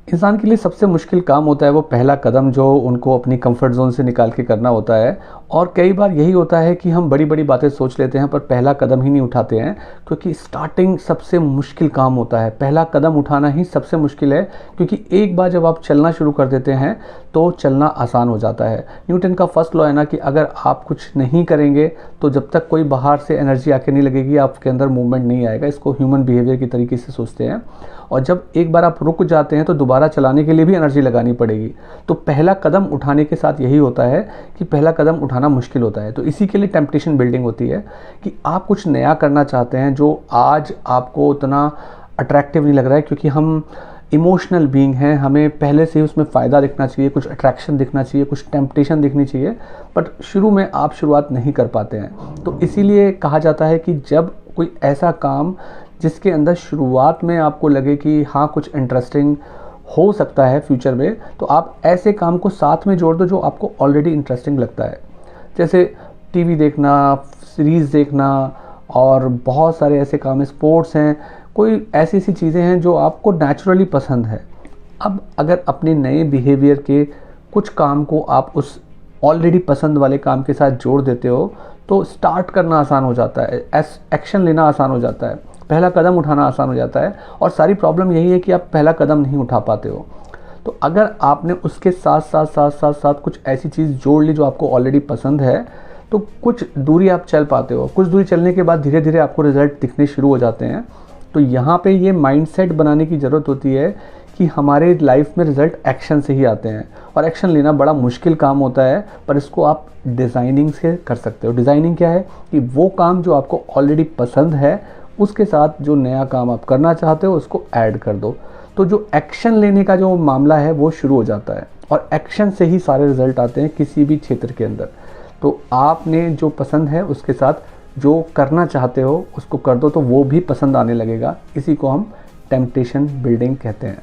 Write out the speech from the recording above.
इंसान के लिए सबसे मुश्किल काम होता है वो पहला कदम, जो उनको अपनी कंफर्ट जोन से निकाल के करना होता है। और कई बार यही होता है कि हम बड़ी बड़ी बातें सोच लेते हैं पर पहला कदम ही नहीं उठाते हैं, क्योंकि स्टार्टिंग सबसे मुश्किल काम होता है। पहला कदम उठाना ही सबसे मुश्किल है, क्योंकि एक बार जब आप चलना शुरू कर देते हैं तो चलना आसान हो जाता है। न्यूटन का फर्स्ट लॉ है ना कि अगर आप कुछ नहीं करेंगे तो जब तक कोई बाहर से एनर्जी आके नहीं लगेगी आपके अंदर मूवमेंट नहीं आएगा। इसको ह्यूमन बिहेवियर की तरीके से सोचते हैं। और जब एक बार आप रुक जाते हैं तो दोबारा चलाने के लिए भी एनर्जी लगानी पड़ेगी। तो पहला कदम उठाने के साथ यही होता है कि पहला कदम उठाना मुश्किल होता है। तो इसी के लिए टेम्पटेशन बिल्डिंग होती है कि आप कुछ नया करना चाहते हैं जो आज आपको उतना अट्रैक्टिव नहीं लग रहा है, क्योंकि हम इमोशनल बीइंग हैं, हमें पहले से ही उसमें फ़ायदा दिखना चाहिए, कुछ अट्रैक्शन दिखना चाहिए, कुछ टेम्पटेशन दिखनी चाहिए। बट शुरू में आप शुरुआत नहीं कर पाते हैं। तो इसीलिए कहा जाता है कि जब कोई ऐसा काम जिसके अंदर शुरुआत में आपको लगे कि हाँ कुछ इंटरेस्टिंग हो सकता है फ्यूचर में, तो आप ऐसे काम को साथ में जोड़ दो जो आपको ऑलरेडी इंटरेस्टिंग लगता है। जैसे टीवी देखना, सीरीज़ देखना, और बहुत सारे ऐसे काम हैं, स्पोर्ट्स हैं, कोई ऐसी ऐसी चीज़ें हैं जो आपको नेचुरली पसंद है। अब अगर अपने नए बिहेवियर के कुछ काम को आप उस ऑलरेडी पसंद वाले काम के साथ जोड़ देते हो तो स्टार्ट करना आसान हो जाता है, एक्शन लेना आसान हो जाता है, पहला कदम उठाना आसान हो जाता है। और सारी प्रॉब्लम यही है कि आप पहला कदम नहीं उठा पाते हो। तो अगर आपने उसके साथ साथ साथ साथ साथ कुछ ऐसी चीज़ जोड़ ली जो आपको ऑलरेडी पसंद है, तो कुछ दूरी आप चल पाते हो। कुछ दूरी चलने के बाद धीरे धीरे आपको रिजल्ट दिखने शुरू हो जाते हैं। तो यहाँ पे ये माइंडसेट बनाने की ज़रूरत होती है कि हमारे लाइफ में रिज़ल्ट एक्शन से ही आते हैं। और एक्शन लेना बड़ा मुश्किल काम होता है, पर इसको आप डिज़ाइनिंग से कर सकते हो। डिज़ाइनिंग क्या है कि वो काम जो आपको ऑलरेडी पसंद है उसके साथ जो नया काम आप करना चाहते हो उसको ऐड कर दो। तो जो एक्शन लेने का जो मामला है वो शुरू हो जाता है, और एक्शन से ही सारे रिज़ल्ट आते हैं किसी भी क्षेत्र के अंदर। तो आपने जो पसंद है उसके साथ जो करना चाहते हो उसको कर दो, तो वो भी पसंद आने लगेगा। इसी को हम टेम्पटेशन बिल्डिंग कहते हैं।